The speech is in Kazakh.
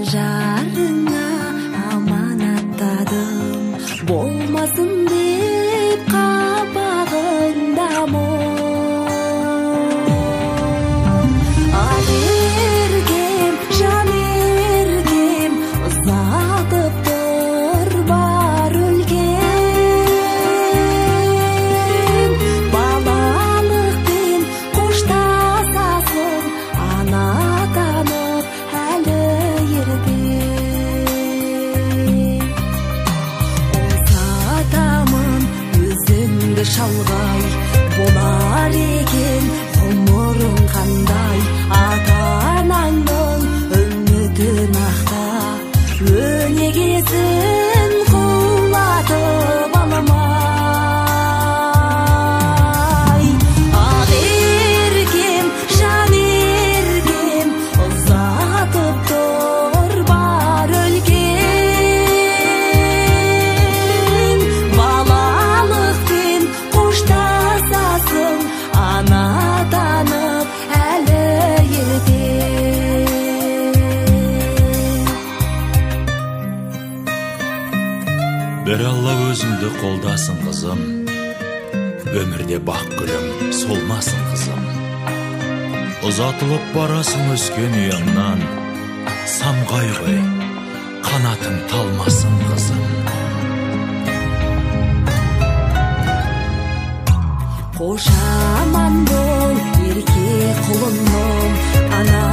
жан жарыңа аманаттадым, болмасын деп қабағыңда мұң. Ал ергем, жан ергем, ұзатып тұр бар өлген. Балалықпен қоштасасың, ана танып әлі ерте. Ұзатамын өзіңді шалғай, болар екен ғұмырың қандай. Ата-анаңның үмітін ақта, өнегесін құлатып алмай. Ақ еркем, жан еркем, ұзатып тұр бар өлген. Балалықпен қоштасасың, ана танып әлі ерте. Бір Алла өзіңді қолдасын қызым, өмірде бақ гүлің солмасын қызым. Ұзатылып барасың өскен ұяңнан, самғай ғой, қанатың талмасын қызым. Қош аман бол, ерке құлыным, ана